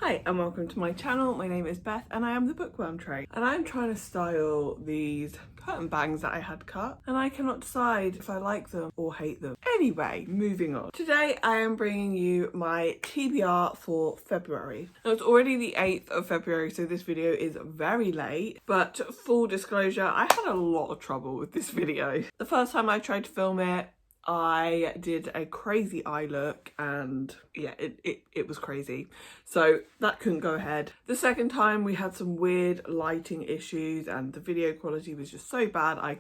Hi and welcome to my channel. My name is Beth and I am the Bookworm Tray, and I'm trying to style these curtain bangs that I had cut and I cannot decide if I like them or hate them. Anyway, moving on. Today I am bringing you my TBR for February. Now it's already the 8th of February, so this video is very late, but full disclosure, I had a lot of trouble with this video. The first time I tried to film it, I did a crazy eye look and yeah, it was crazy. So that couldn't go ahead. The second time we had some weird lighting issues and the video quality was just so bad I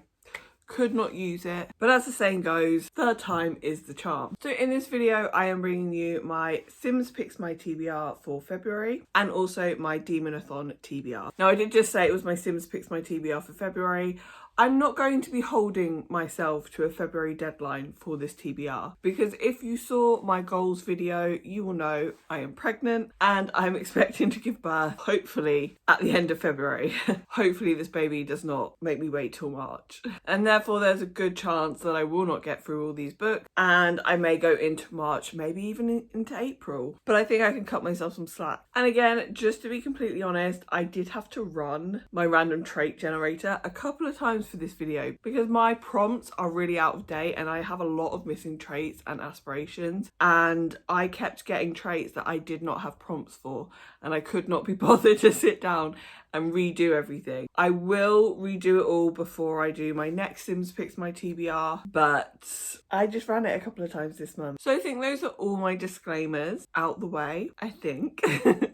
could not use it. But as the saying goes, third time is the charm. So in this video, I am bringing you my Sims Picks My TBR for February and also my Demonathon TBR. Now I did just say it was my Sims Picks My TBR for February. I'm not going to be holding myself to a February deadline for this TBR because if you saw my goals video, you will know I am pregnant and I'm expecting to give birth hopefully at the end of February. Hopefully this baby does not make me wait till March. And therefore there's a good chance that I will not get through all these books and I may go into March, maybe even into April. But I think I can cut myself some slack. And again, just to be completely honest, I did have to run my random trait generator a couple of times for this video because my prompts are really out of date and I have a lot of missing traits and aspirations, and I kept getting traits that I did not have prompts for and I could not be bothered to sit down and redo everything. I will redo it all before I do my next Sims Picks My TBR, but I just ran it a couple of times this month. So I think those are all my disclaimers out the way, I think.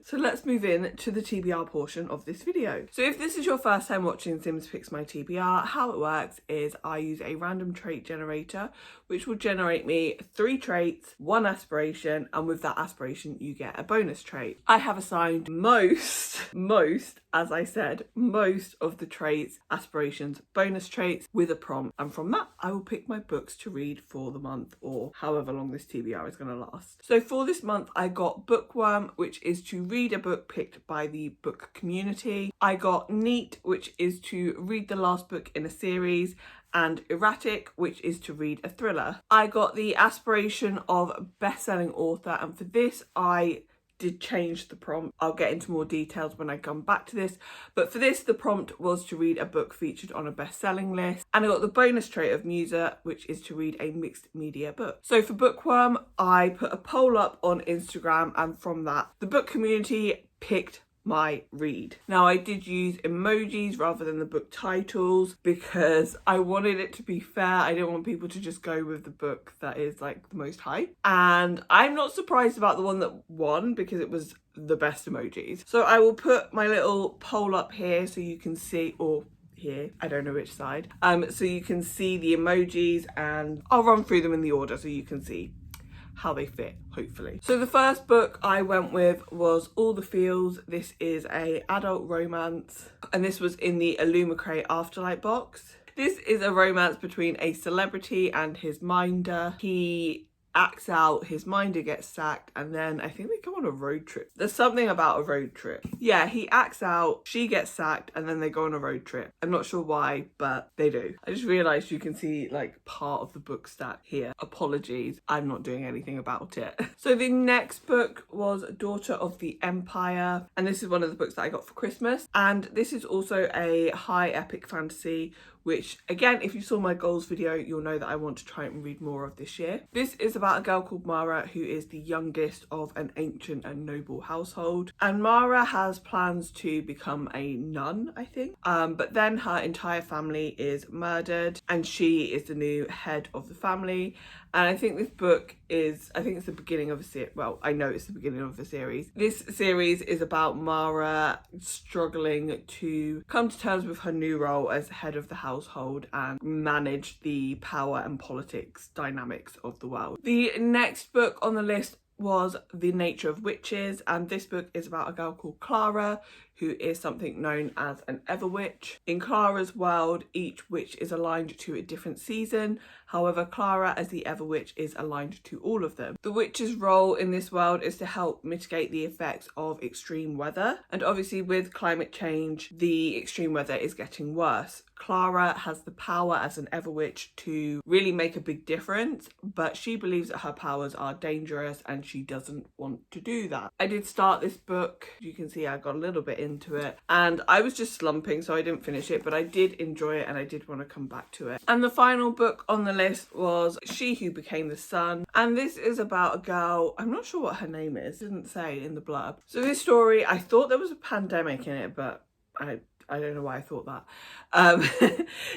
So let's move in to the TBR portion of this video. So if this is your first time watching Sims Picks My TBR, how it works is I use a random trait generator, which will generate me 3 traits, 1 aspiration, and with that aspiration you get a bonus trait. I have assigned most, as I said, most of the traits, aspirations, bonus traits with a prompt, and from that I will pick my books to read for the month or however long this TBR is going to last. So for this month I got Bookworm, which is to read a book picked by the book community. I got Neat, which is to read the last book in a series, and Erratic, which is to read a thriller. I got the aspiration of best-selling author, and for this I did change the prompt. I'll get into more details when I come back to this, but for this the prompt was to read a book featured on a best-selling list, and I got the bonus trait of Muser, which is to read a mixed media book. So for Bookworm I put a poll up on Instagram, and from that the book community picked my read. Now I did use emojis rather than the book titles because I wanted it to be fair. I didn't want people to just go with the book that is like the most hype, and I'm not surprised about the one that won because it was the best emojis. So I will put my little poll up here so you can see, or here, I don't know which side, so you can see the emojis, and I'll run through them in the order so you can see how they fit, hopefully. So the first book I went with was All the Feels. This is a adult romance, and this was in the Illumicrate Afterlight box. This is a romance between a celebrity and his minder. He acts out, his minder gets sacked, and then I think they go on a road trip. There's something about a road trip. Yeah, he acts out, she gets sacked, and then they go on a road trip. I'm not sure why, but they do. I just realised you can see like part of the book stack here. Apologies, I'm not doing anything about it. So the next book was Daughter of the Empire, and this is one of the books that I got for Christmas, and this is also a high epic fantasy, which again, if you saw my goals video, you'll know that I want to try and read more of this year. This is about a girl called Mara, who is the youngest of an ancient and noble household. And Mara has plans to become a nun, I think. But then her entire family is murdered and she is the new head of the family. And I think this book is, I think it's the beginning of a series. Well, I know it's the beginning of a series. This series is about Mara struggling to come to terms with her new role as head of the household and manage the power and politics dynamics of the world. The next book on the list was The Nature of Witches, and this book is about a girl called Clara who is something known as an Everwitch. In Clara's world, each witch is aligned to a different season. However, Clara as the Everwitch is aligned to all of them. The witch's role in this world is to help mitigate the effects of extreme weather. And obviously with climate change, the extreme weather is getting worse. Clara has the power as an Everwitch to really make a big difference, but she believes that her powers are dangerous and she doesn't want to do that. I did start this book. You can see I got a little bit into it and I was just slumping, so I didn't finish it, but I did enjoy it and I did want to come back to it. And the final book on the list was She Who Became the Sun, and this is about a girl, I'm not sure what her name is, it didn't say in the blurb. So this story, I thought there was a pandemic in it, but I don't know why I thought that.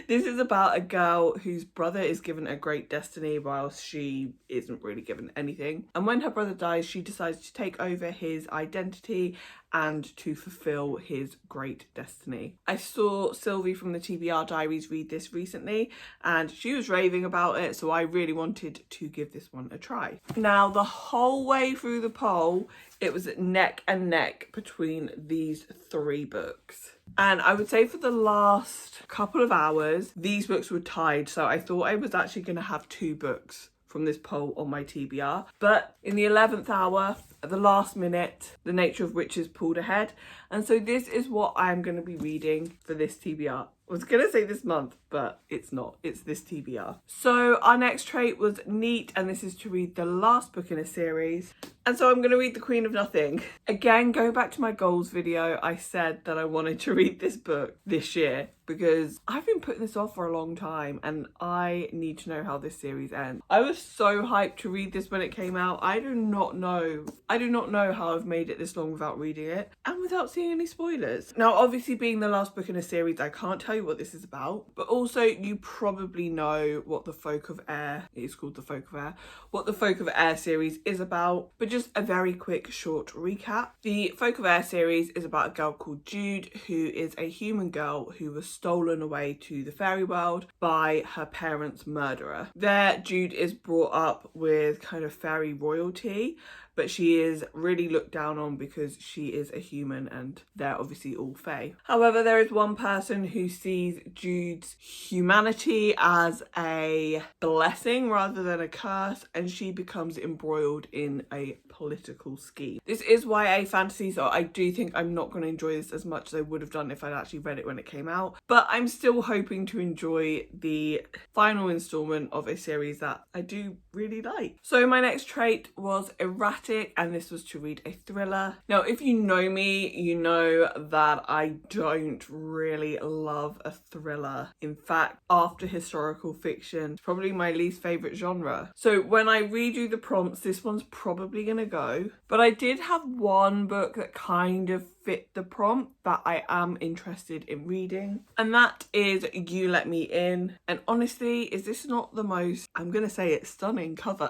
This is about a girl whose brother is given a great destiny whilst she isn't really given anything. And when her brother dies, she decides to take over his identity and to fulfill his great destiny. I saw Sylvie from the TBR Diaries read this recently and she was raving about it, so I really wanted to give this one a try. Now, the whole way through the poll, it was neck and neck between these three books. And I would say for the last couple of hours, these books were tied. So I thought I was actually going to have two books from this poll on my TBR. But in the 11th hour, at the last minute, The Nature of Witches pulled ahead. And so this is what I'm going to be reading for this TBR. I was going to say this month, but it's not. It's this TBR. So our next trait was Neat, and this is to read the last book in a series. And so I'm going to read The Queen of Nothing. Again, going back to my goals video, I said that I wanted to read this book this year because I've been putting this off for a long time and I need to know how this series ends. I was so hyped to read this when it came out. I do not know how I've made it this long without reading it and without seeing any spoilers. Now, obviously being the last book in a series, I can't tell you what this is about, but also you probably know what the Folk of Air, it is called the Folk of Air, what the Folk of Air series is about, but just a very quick short recap. The Folk of Air series is about a girl called Jude, who is a human girl who was stolen away to the fairy world by her parents' murderer. There, Jude is brought up with kind of fairy royalty, but she is really looked down on because she is a human and they're obviously all fae. However, there is one person who sees Jude's humanity as a blessing rather than a curse, and she becomes embroiled in a political scheme. This is YA fantasy, so I do think I'm not going to enjoy this as much as I would have done if I'd actually read it when it came out, but I'm still hoping to enjoy the final installment of a series that I do really like. So my next trait was erratic, and this was to read a thriller. Now, if you know me, you know that I don't really love a thriller. In fact, after historical fiction, it's probably my least favourite genre. So when I read you the prompts, this one's probably gonna go. But I did have one book that kind of fit the prompt that I am interested in reading, and that is You Let Me In. And honestly, is this not the most, I'm gonna say it, stunning cover?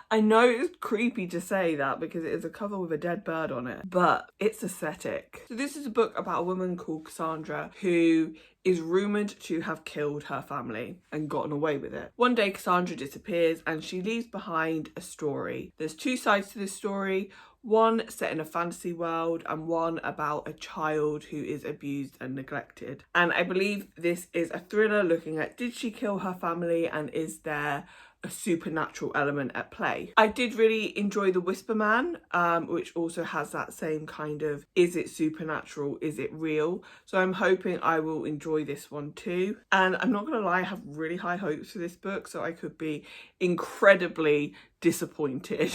I know it's creepy to say that because it is a cover with a dead bird on it, but it's aesthetic. So this is a book about a woman called Cassandra who is rumoured to have killed her family and gotten away with it. One day Cassandra disappears and she leaves behind a story. There's two sides to this story. One set in a fantasy world and one about a child who is abused and neglected. And I believe this is a thriller looking at, did she kill her family and is there a supernatural element at play? I did really enjoy The Whisper Man, which also has that same kind of, is it supernatural, is it real? So I'm hoping I will enjoy this one too. And I'm not gonna lie, I have really high hopes for this book, so I could be incredibly disappointed.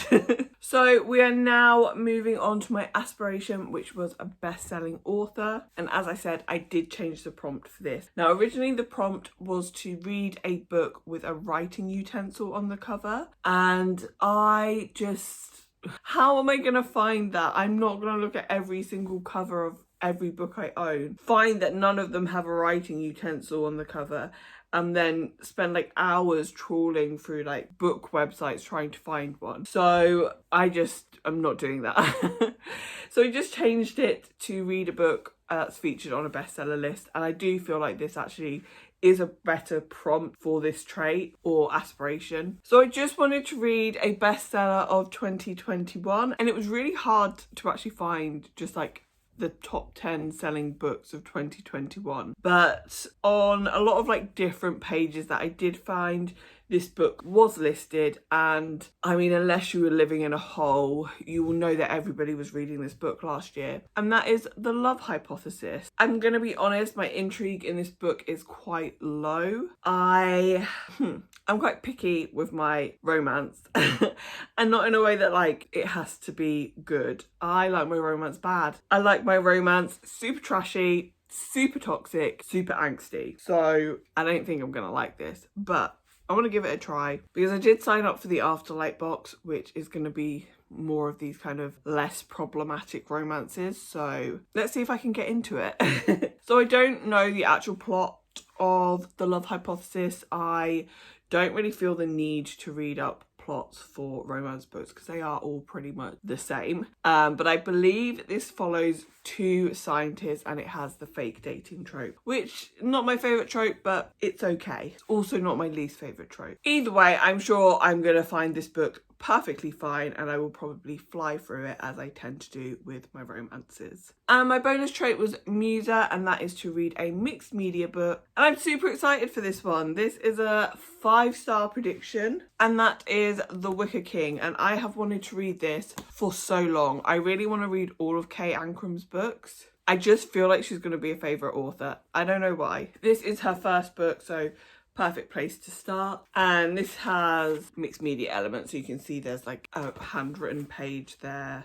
So we are now moving on to my aspiration, which was a best-selling author. And as I said, I did change the prompt for this. Now, originally the prompt was to read a book with a writing utensil on the cover. And I just, how am I gonna find that? I'm not gonna look at every single cover of every book I own, find that none of them have a writing utensil on the cover, and then spend like hours trawling through like book websites trying to find one. So I'm not doing that. So I just changed it to read a book that's featured on a bestseller list, and I do feel like this actually is a better prompt for this trait or aspiration. So I just wanted to read a bestseller of 2021, and it was really hard to actually find just like the top 10 selling books of 2021. But on a lot of like different pages that I did find, this book was listed, and I mean, unless you were living in a hole, you will know that everybody was reading this book last year, and that is The Love Hypothesis. I'm gonna be honest, my intrigue in this book is quite low. I'm quite picky with my romance and not in a way that like it has to be good. I like my romance bad. I like my romance super trashy, super toxic, super angsty. So I don't think I'm gonna like this, but I want to give it a try because I did sign up for the Afterlight box, which is going to be more of these kind of less problematic romances. So let's see if I can get into it. So I don't know the actual plot of The Love Hypothesis. I don't really feel the need to read up plots for romance books because they are all pretty much the same. But I believe this follows two scientists and it has the fake dating trope, which not my favourite trope, but it's okay. It's also not my least favourite trope. Either way, I'm sure I'm going to find this book perfectly fine and I will probably fly through it as I tend to do with my romances. And my bonus trait was Muser, and that is to read a mixed media book. And I'm super excited for this one. This is a 5-star prediction, and that is The Wicker King. And I have wanted to read this for so long. I really want to read all of Kay Ancram's books. I just feel like she's going to be a favourite author. I don't know why. This is her first book, so perfect place to start. And this has mixed media elements, so you can see there's like a handwritten page there,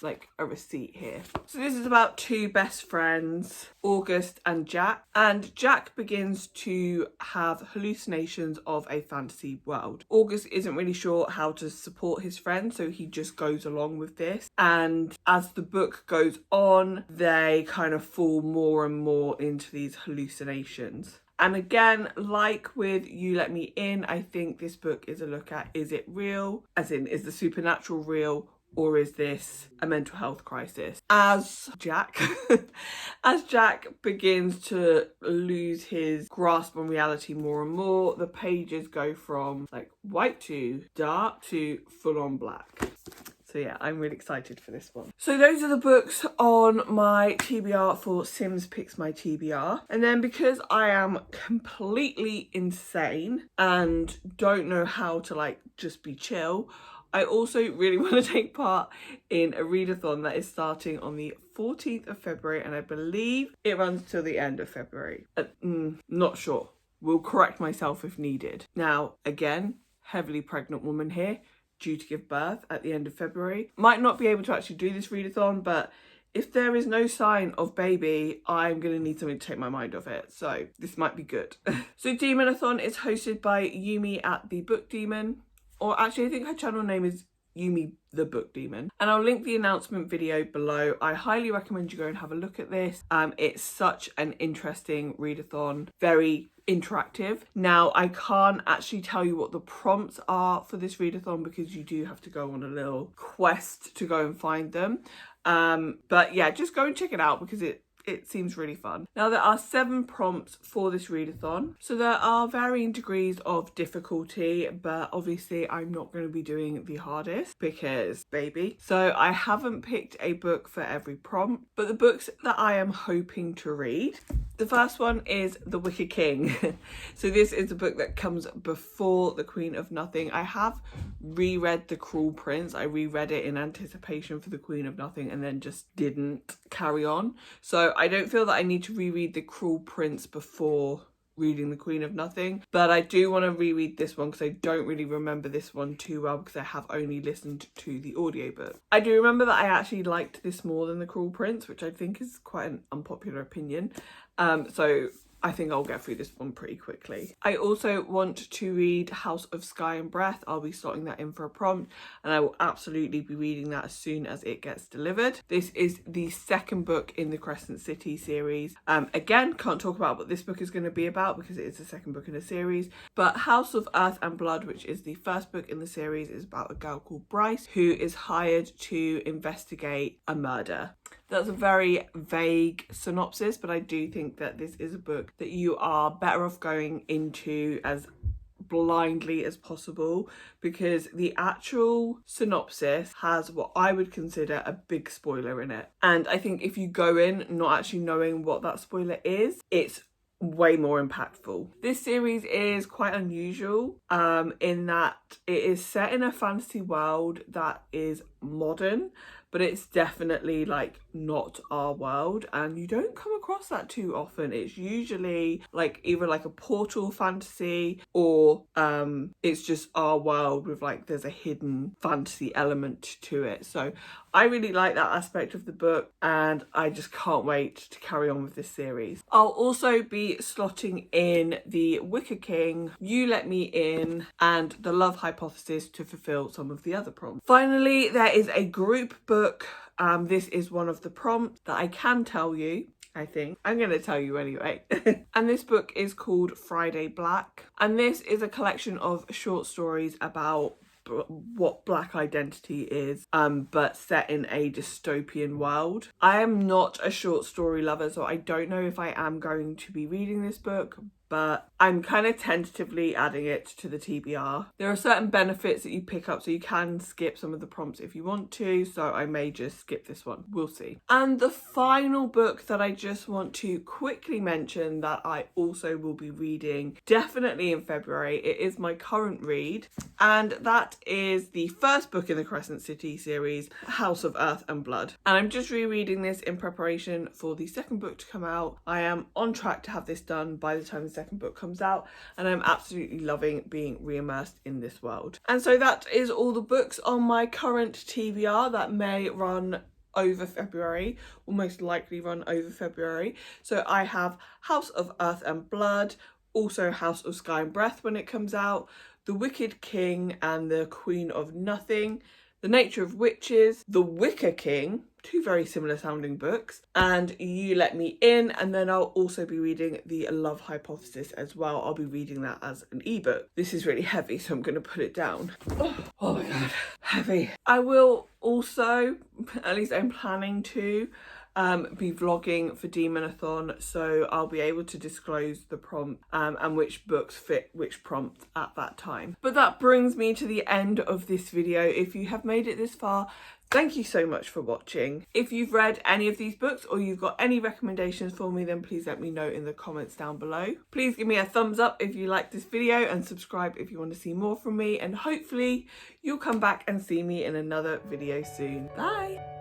like a receipt here. So this is about two best friends, August and Jack, and Jack begins to have hallucinations of a fantasy world. August isn't really sure how to support his friend, so he just goes along with this, and as the book goes on, they kind of fall more and more into these hallucinations. And again, like with You Let Me In, I think this book is a look at, is it real? As in, is the supernatural real? Or is this a mental health crisis? As Jack begins to lose his grasp on reality more and more, the pages go from like white to dark to full on black. So yeah, I'm really excited for this one. So those are the books on my TBR for Sims Picks My TBR. And then because I am completely insane and don't know how to like just be chill, I also really want to take part in a readathon that is starting on the 14th of February, and I believe it runs till the end of February. Not sure. Will correct myself if needed. Now, again, heavily pregnant woman here, due to give birth at the end of February. Might not be able to actually do this readathon, but if there is no sign of baby, I'm going to need something to take my mind off it. So this might be good. So Demonathon is hosted by Yumi at the Book Demon. Or actually, I think her channel name is Yumi the Book Demon. And I'll link the announcement video below. I highly recommend you go and have a look at this. It's such an interesting readathon. Very interactive. Now, I can't actually tell you what the prompts are for this readathon because you do have to go on a little quest to go and find them. But yeah, just go and check it out because it seems really fun. Now, there are 7 prompts for this readathon. So there are varying degrees of difficulty, but obviously I'm not going to be doing the hardest because baby. So I haven't picked a book for every prompt, but the books that I am hoping to read. The first one is The Wicker King. So this is a book that comes before The Queen of Nothing. I have reread The Cruel Prince. I reread it in anticipation for The Queen of Nothing and then just didn't carry on. So I don't feel that I need to reread The Cruel Prince before reading The Queen of Nothing, but I do want to reread this one because I don't really remember this one too well because I have only listened to the audiobook. I do remember that I actually liked this more than The Cruel Prince, which I think is quite an unpopular opinion. So I think I'll get through this one pretty quickly. I also want to read House of Sky and Breath. I'll be slotting that in for a prompt and I will absolutely be reading that as soon as it gets delivered. This is the second book in the Crescent City series. Again, can't talk about what this book is going to be about because it is the second book in a series. But House of Earth and Blood, which is the first book in the series, is about a girl called Bryce who is hired to investigate a murder. That's a very vague synopsis, but I do think that this is a book that you are better off going into as blindly as possible, because the actual synopsis has what I would consider a big spoiler in it. And I think if you go in not actually knowing what that spoiler is, it's way more impactful. This series is quite unusual in that it is set in a fantasy world that is modern, but it's definitely like not our world, and you don't come across that too often. It's usually like either like a portal fantasy, or it's just our world with like there's a hidden fantasy element to it. So I really like that aspect of the book, and I just can't wait to carry on with this series. I'll also be slotting in the Wicker King, You Let Me In, and the Love Hypothesis to fulfill some of the other prompts. Finally, there is a group book. This is one of the prompts that I can tell you. I think I'm going to tell you anyway. And this book is called Friday Black, and this is a collection of short stories about what black identity is, but set in a dystopian world. I am not a short story lover, so I don't know if I am going to be reading this book, but I'm kind of tentatively adding it to the TBR. There are certain benefits that you pick up, so you can skip some of the prompts if you want to, so I may just skip this one. We'll see. And the final book that I just want to quickly mention that I also will be reading definitely in February, it is my current read, and that is the first book in the Crescent City series, House of Earth and Blood. And I'm just rereading this in preparation for the second book to come out. I am on track to have this done by the time the second book comes out, and I'm absolutely loving being re-immersed in this world. And so that is all the books on my current TBR that may run over February, will most likely run over February. So I have House of Earth and Blood, also House of Sky and Breath when it comes out, The Wicked King and the Queen of Nothing, The Nature of Witches, The Wicker King, two very similar sounding books, and You Let Me In. And then I'll also be reading The Love Hypothesis as well. I'll be reading that as an ebook. This is really heavy, so I'm going to put it down. Oh my god, heavy. I will also, at least I'm planning to, be vlogging for Demonathon, so I'll be able to disclose the prompt and which books fit which prompt at that time. But that brings me to the end of this video. If you have made it this far, thank you so much for watching. If you've read any of these books or you've got any recommendations for me, then please let me know in the comments down below. Please give me a thumbs up if you like this video, and subscribe if you want to see more from me, and hopefully you'll come back and see me in another video soon. Bye!